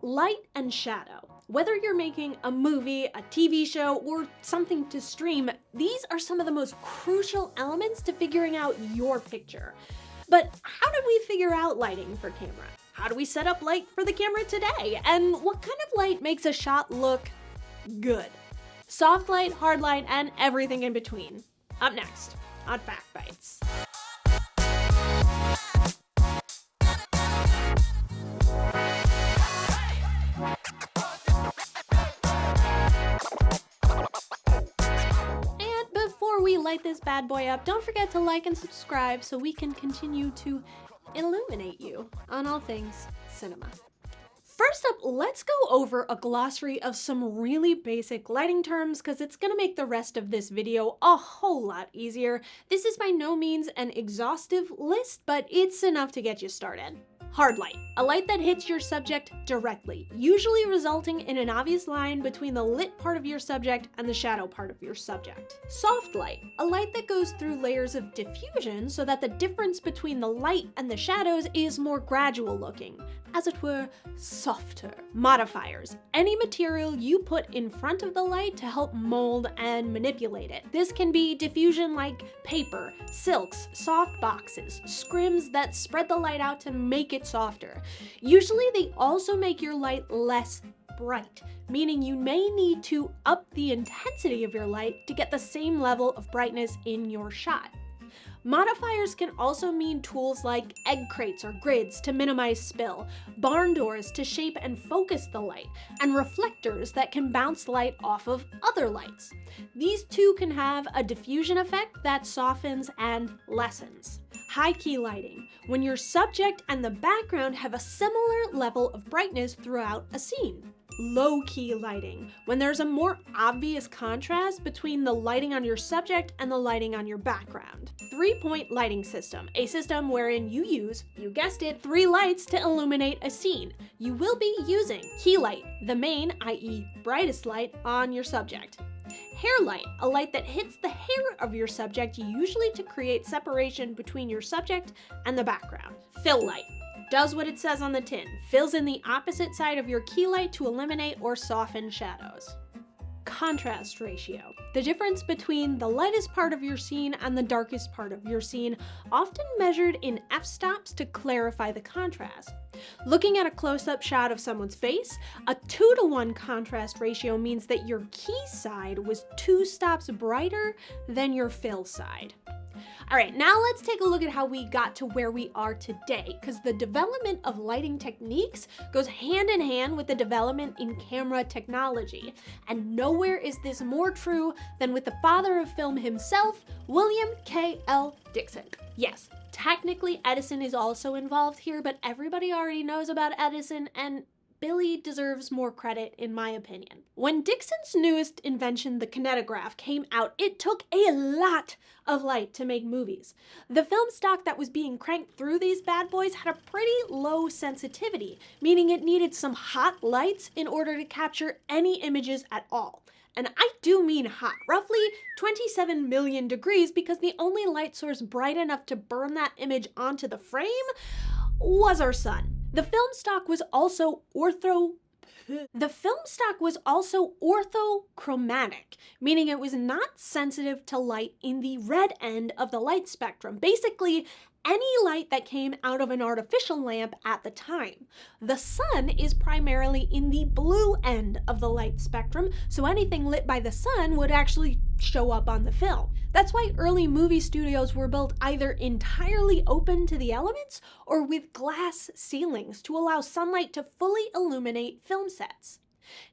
Light and shadow. Whether you're making a movie, a TV show, or something to stream, these are some of the most crucial elements to figuring out your picture. But how did we figure out lighting for camera? How do we set up light for the camera today? And what kind of light makes a shot look good? Soft light, hard light, and everything in between. Up next on Factbites. Before we light this bad boy up, don't forget to like and subscribe so we can continue to illuminate you on all things cinema. First up, let's go over a glossary of some really basic lighting terms because it's going to make the rest of this video a whole lot easier. This is by no means an exhaustive list, but it's enough to get you started. Hard light, a light that hits your subject directly, usually resulting in an obvious line between the lit part of your subject and the shadow part of your subject. Soft light, a light that goes through layers of diffusion so that the difference between the light and the shadows is more gradual looking, as it were, softer. Modifiers, any material you put in front of the light to help mold and manipulate it. This can be diffusion like paper, silks, soft boxes, scrims that spread the light out to make it softer. Usually they also make your light less bright, meaning you may need to up the intensity of your light to get the same level of brightness in your shot. Modifiers can also mean tools like egg crates or grids to minimize spill, barn doors to shape and focus the light, and reflectors that can bounce light off of other lights. These too can have a diffusion effect that softens and lessens. High key lighting, when your subject and the background have a similar level of brightness throughout a scene. Low key lighting, when there's a more obvious contrast between the lighting on your subject and the lighting on your background. 3-point lighting system, a system wherein you use, you guessed it, 3 lights to illuminate a scene. You will be using key light, the main, i.e. brightest light, on your subject. Hair light, a light that hits the hair of your subject, usually to create separation between your subject and the background. Fill light, does what it says on the tin, fills in the opposite side of your key light to eliminate or soften shadows. Contrast ratio, the difference between the lightest part of your scene and the darkest part of your scene, often measured in f-stops to clarify the contrast. Looking at a close-up shot of someone's face, a 2-to-1 contrast ratio means that your key side was 2 stops brighter than your fill side. Alright, now let's take a look at how we got to where we are today, because the development of lighting techniques goes hand in hand with the development in camera technology. And nowhere is this more true than with the father of film himself, William K.L. Dickson. Yes, technically Edison is also involved here, but everybody already knows about Edison, and Billy deserves more credit in my opinion. When Dickson's newest invention, the kinetograph, came out, it took a lot of light to make movies. The film stock that was being cranked through these bad boys had a pretty low sensitivity, meaning it needed some hot lights in order to capture any images at all. And I do mean hot, roughly 27 million degrees, because the only light source bright enough to burn that image onto the frame was our sun. The film stock was also orthochromatic, meaning it was not sensitive to light in the red end of the light spectrum. Basically, any light that came out of an artificial lamp at the time. The sun is primarily in the blue end of the light spectrum, so anything lit by the sun would actually show up on the film. That's why early movie studios were built either entirely open to the elements or with glass ceilings to allow sunlight to fully illuminate film sets.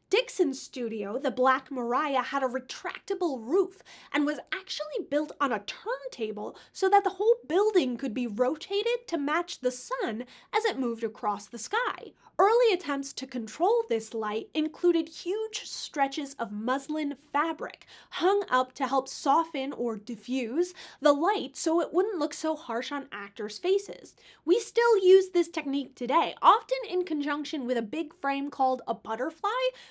Dickson's studio, the Black Maria, had a retractable roof and was actually built on a turntable so that the whole building could be rotated to match the sun as it moved across the sky. Early attempts to control this light included huge stretches of muslin fabric hung up to help soften or diffuse the light so it wouldn't look so harsh on actors' faces. We still use this technique today, often in conjunction with a big frame called a butterfly,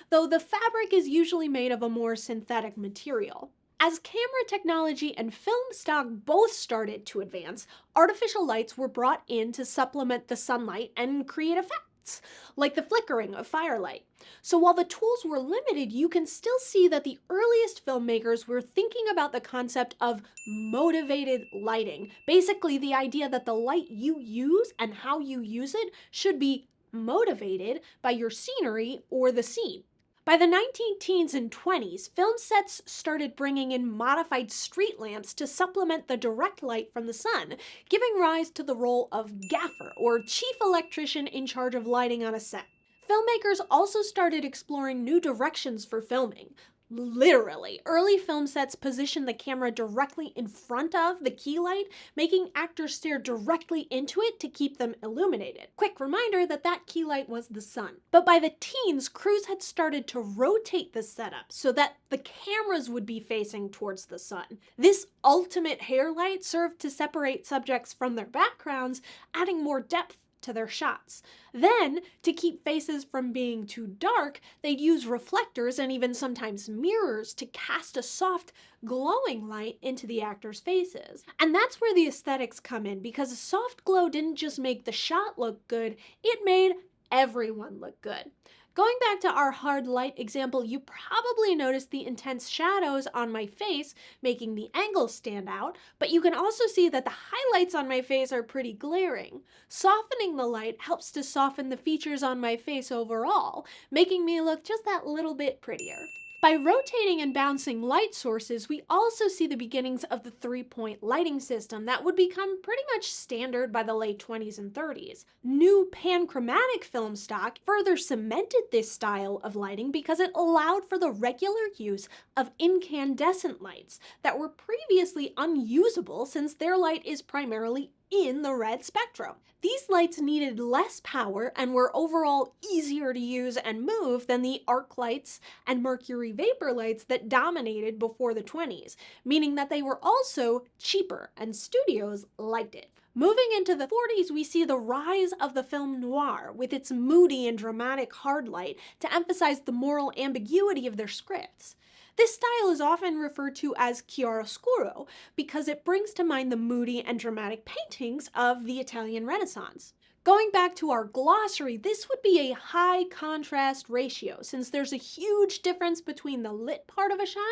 though the fabric is usually made of a more synthetic material. As camera technology and film stock both started to advance, artificial lights were brought in to supplement the sunlight and create effects. effects, like the flickering of firelight. So while the tools were limited, you can still see that the earliest filmmakers were thinking about the concept of motivated lighting. Basically, the idea that the light you use and how you use it should be motivated by your scenery or the scene. By the 19-teens and 20s, film sets started bringing in modified street lamps to supplement the direct light from the sun, giving rise to the role of gaffer, or chief electrician in charge of lighting on a set. Filmmakers also started exploring new directions for filming. Literally, early film sets positioned the camera directly in front of the key light, making actors stare directly into it to keep them illuminated. Quick reminder that that key light was the sun. But by the teens, crews had started to rotate the setup so that the cameras would be facing towards the sun. This ultimate hair light served to separate subjects from their backgrounds, adding more depth to their shots. Then, to keep faces from being too dark, they'd use reflectors and even sometimes mirrors to cast a soft, glowing light into the actors' faces. And that's where the aesthetics come in, because a soft glow didn't just make the shot look good, it made everyone look good. Going back to our hard light example, you probably noticed the intense shadows on my face, making the angles stand out, but you can also see that the highlights on my face are pretty glaring. Softening the light helps to soften the features on my face overall, making me look just that little bit prettier. By rotating and bouncing light sources, we also see the beginnings of the three-point lighting system that would become pretty much standard by the late 20s and 30s. New panchromatic film stock further cemented this style of lighting because it allowed for the regular use of incandescent lights that were previously unusable since their light is primarily in the red spectrum. These lights needed less power and were overall easier to use and move than the arc lights and mercury vapor lights that dominated before the 20s, meaning that they were also cheaper and studios liked it. Moving into the 40s, we see the rise of the film noir with its moody and dramatic hard light to emphasize the moral ambiguity of their scripts. This style is often referred to as chiaroscuro because it brings to mind the moody and dramatic paintings of the Italian Renaissance. Going back to our glossary, this would be a high contrast ratio since there's a huge difference between the lit part of a shot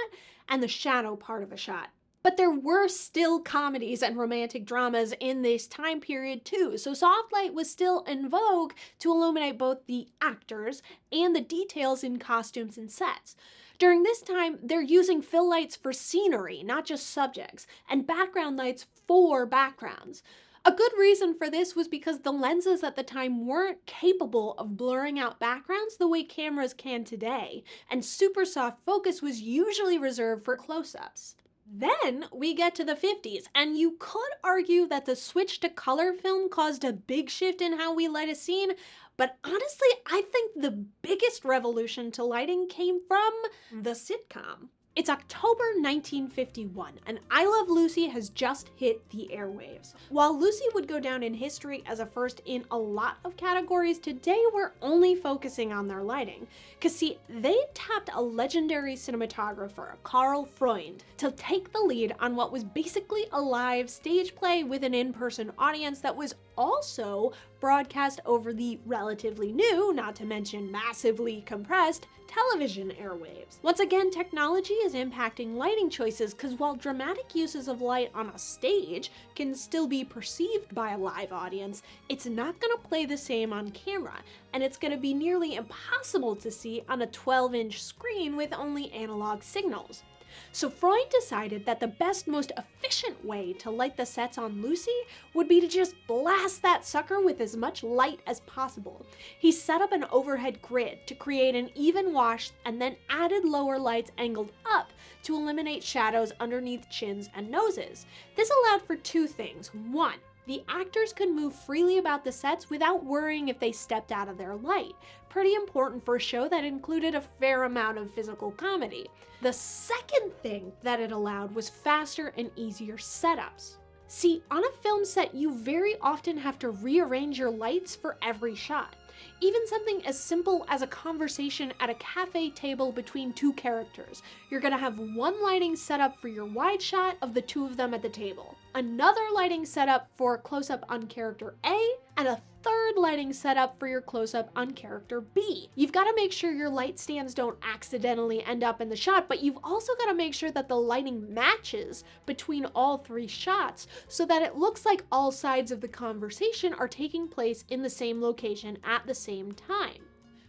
and the shadow part of a shot. But there were still comedies and romantic dramas in this time period too, so soft light was still in vogue to illuminate both the actors and the details in costumes and sets. During this time, they're using fill lights for scenery, not just subjects, and background lights for backgrounds. A good reason for this was because the lenses at the time weren't capable of blurring out backgrounds the way cameras can today, and super soft focus was usually reserved for close-ups. Then we get to the 50s, and you could argue that the switch to color film caused a big shift in how we light a scene, but honestly, I think the biggest revolution to lighting came from the sitcom. It's October 1951, and I Love Lucy has just hit the airwaves. While Lucy would go down in history as a first in a lot of categories, today we're only focusing on their lighting. Cause see, they tapped a legendary cinematographer, Karl Freund, to take the lead on what was basically a live stage play with an in-person audience that was also broadcast over the relatively new, not to mention massively compressed, television airwaves. Once again, technology is impacting lighting choices because while dramatic uses of light on a stage can still be perceived by a live audience, it's not going to play the same on camera, and it's going to be nearly impossible to see on a 12-inch screen with only analog signals. So Freund decided that the best, most efficient way to light the sets on Lucy would be to just blast that sucker with as much light as possible. He set up an overhead grid to create an even wash and then added lower lights angled up to eliminate shadows underneath chins and noses. This allowed for two things. One, the actors could move freely about the sets without worrying if they stepped out of their light. Pretty important for a show that included a fair amount of physical comedy. The second thing that it allowed was faster and easier setups. See, on a film set, you very often have to rearrange your lights for every shot. Even something as simple as a conversation at a cafe table between two characters. You're gonna have one lighting setup for your wide shot of the two of them at the table, another lighting setup for a close-up on character A, and a third lighting setup for your close-up on character B. You've got to make sure your light stands don't accidentally end up in the shot, but you've also got to make sure that the lighting matches between all three shots so that it looks like all sides of the conversation are taking place in the same location at the same time.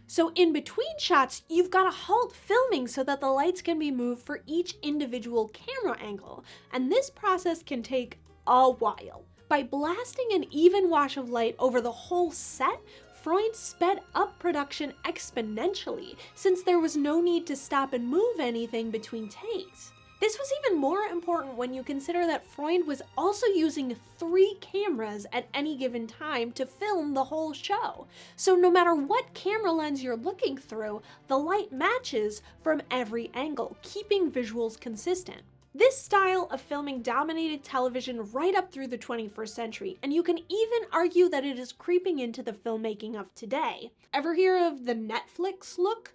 So in between shots, you've got to halt filming so that the lights can be moved for each individual camera angle, and this process can take a while. By blasting an even wash of light over the whole set, Freund sped up production exponentially, since there was no need to stop and move anything between takes. This was even more important when you consider that Freund was also using 3 cameras at any given time to film the whole show. So no matter what camera lens you're looking through, the light matches from every angle, keeping visuals consistent. This style of filming dominated television right up through the 21st century, and you can even argue that it is creeping into the filmmaking of today. Ever hear of the Netflix look?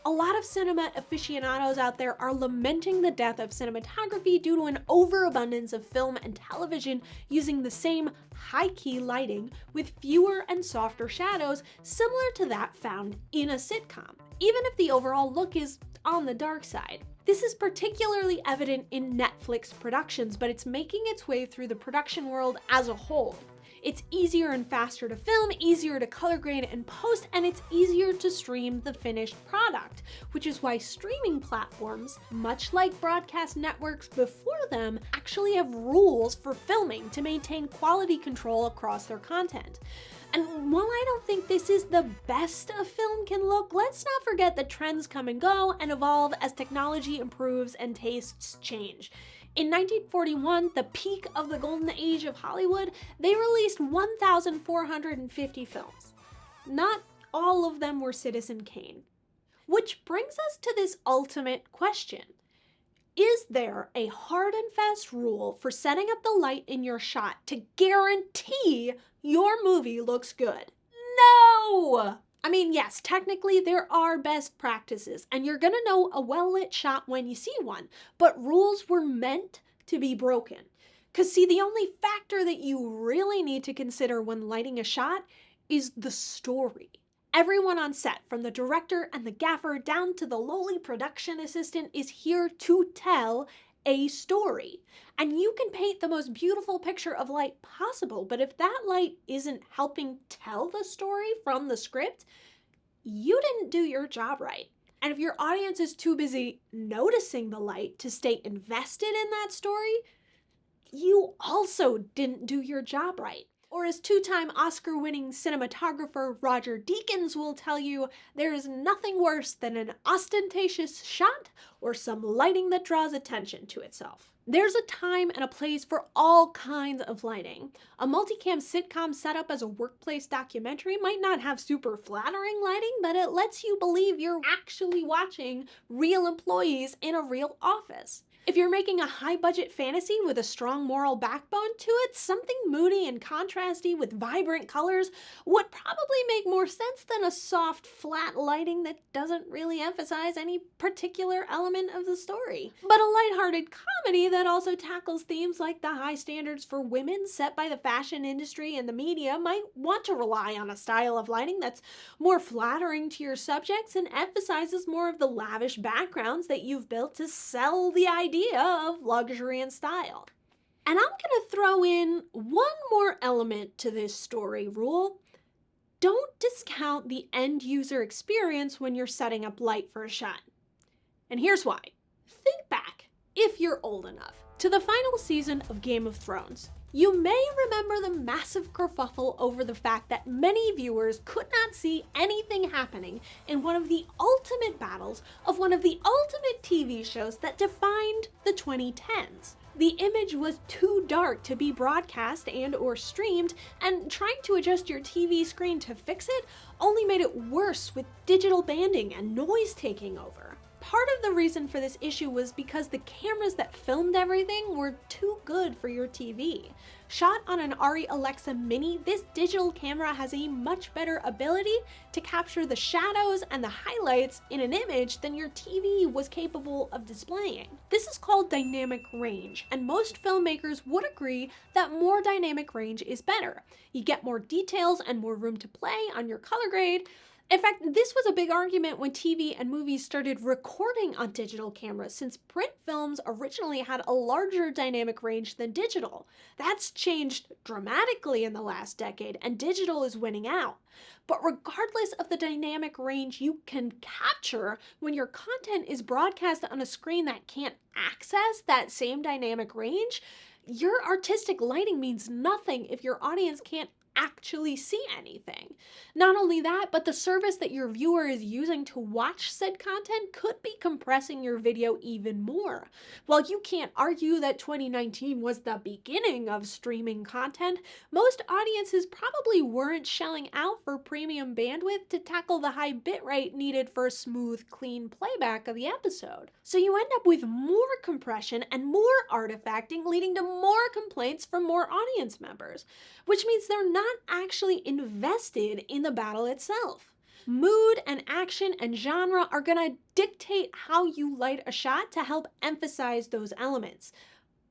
A lot of cinema aficionados out there are lamenting the death of cinematography due to an overabundance of film and television using the same high-key lighting with fewer and softer shadows similar to that found in a sitcom, even if the overall look is on the dark side. This is particularly evident in Netflix productions, but it's making its way through the production world as a whole. It's easier and faster to film, easier to color grade and post, and it's easier to stream the finished product, which is why streaming platforms, much like broadcast networks before them, actually have rules for filming to maintain quality control across their content. And while I don't think this is the best a film can look, let's not forget that trends come and go and evolve as technology improves and tastes change. In 1941, the peak of the golden age of Hollywood, they released 1,450 films. Not all of them were Citizen Kane. Which brings us to this ultimate question. Is there a hard and fast rule for setting up the light in your shot to guarantee your movie looks good? No! I mean, yes, technically there are best practices, and you're gonna know a well-lit shot when you see one, but rules were meant to be broken. Because see, the only factor that you really need to consider when lighting a shot is the story. Everyone on set, from the director and the gaffer down to the lowly production assistant, is here to tell a story. And you can paint the most beautiful picture of light possible, but if that light isn't helping tell the story from the script, you didn't do your job right. And if your audience is too busy noticing the light to stay invested in that story, you also didn't do your job right. Or as two-time Oscar-winning cinematographer Roger Deakins will tell you, there is nothing worse than an ostentatious shot or some lighting that draws attention to itself. There's a time and a place for all kinds of lighting. A multicam sitcom set up as a workplace documentary might not have super flattering lighting, but it lets you believe you're actually watching real employees in a real office. If you're making a high-budget fantasy with a strong moral backbone to it, something moody and contrasty with vibrant colors would probably make more sense than a soft, flat lighting that doesn't really emphasize any particular element of the story. But a lighthearted comedy that also tackles themes like the high standards for women set by the fashion industry and the media might want to rely on a style of lighting that's more flattering to your subjects and emphasizes more of the lavish backgrounds that you've built to sell the idea of luxury and style. And I'm gonna throw in one more element to this story rule. Don't discount the end user experience when you're setting up light for a shot. And here's why. Think back, if you're old enough, to the final season of Game of Thrones. You may remember the massive kerfuffle over the fact that many viewers could not see anything happening in one of the ultimate battles of one of the ultimate TV shows that defined the 2010s. The image was too dark to be broadcast and or streamed, and trying to adjust your TV screen to fix it only made it worse with digital banding and noise taking over. Part of the reason for this issue was because the cameras that filmed everything were too good for your TV. Shot on an Arri Alexa Mini, this digital camera has a much better ability to capture the shadows and the highlights in an image than your TV was capable of displaying. This is called dynamic range, and most filmmakers would agree that more dynamic range is better. You get more details and more room to play on your color grade. In fact, this was a big argument when TV and movies started recording on digital cameras, since print films originally had a larger dynamic range than digital. That's changed dramatically in the last decade, and digital is winning out. But regardless of the dynamic range you can capture, when your content is broadcast on a screen that can't access that same dynamic range, your artistic lighting means nothing if your audience can't actually see anything. Not only that, but the service that your viewer is using to watch said content could be compressing your video even more. While you can't argue that 2019 was the beginning of streaming content, most audiences probably weren't shelling out for premium bandwidth to tackle the high bitrate needed for smooth, clean playback of the episode. So you end up with more compression and more artifacting, leading to more complaints from more audience members, which means they're not actually invested in the battle itself. Mood and action and genre are gonna dictate how you light a shot to help emphasize those elements.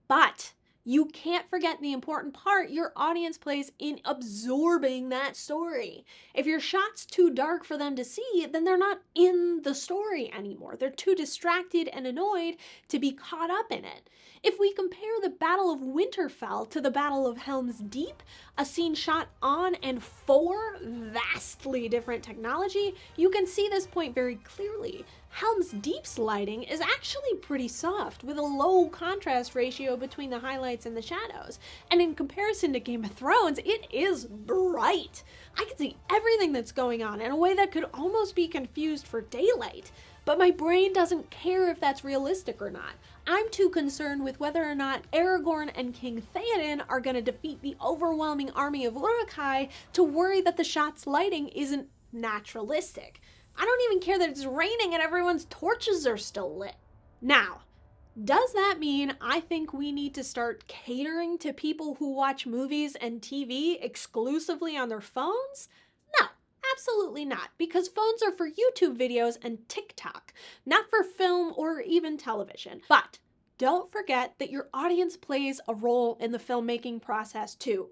But you can't forget the important part your audience plays in absorbing that story. If your shot's too dark for them to see, then they're not in the story anymore. They're too distracted and annoyed to be caught up in it. If we compare the Battle of Winterfell to the Battle of Helm's Deep, a scene shot on and for vastly different technology, you can see this point very clearly. Helm's Deep's lighting is actually pretty soft, with a low contrast ratio between the highlights and the shadows. And in comparison to Game of Thrones, it is bright. I can see everything that's going on in a way that could almost be confused for daylight. But my brain doesn't care if that's realistic or not. I'm too concerned with whether or not Aragorn and King Theoden are going to defeat the overwhelming army of Uruk-hai to worry that the shot's lighting isn't naturalistic. I don't even care that it's raining and everyone's torches are still lit. Now, does that mean I think we need to start catering to people who watch movies and TV exclusively on their phones? No, absolutely not, because phones are for YouTube videos and TikTok, not for film or even television. But don't forget that your audience plays a role in the filmmaking process too.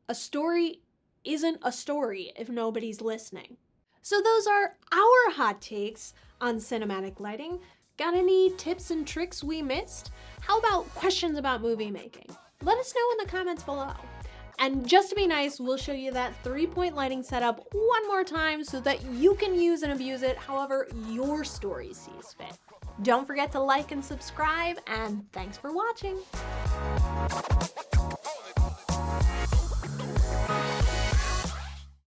A story isn't a story if nobody's listening. So those are our hot takes on cinematic lighting. Got any tips and tricks we missed? How about questions about movie making? Let us know in the comments below. And just to be nice, we'll show you that 3-point lighting setup one more time so that you can use and abuse it however your story sees fit. Don't forget to like and subscribe, and thanks for watching.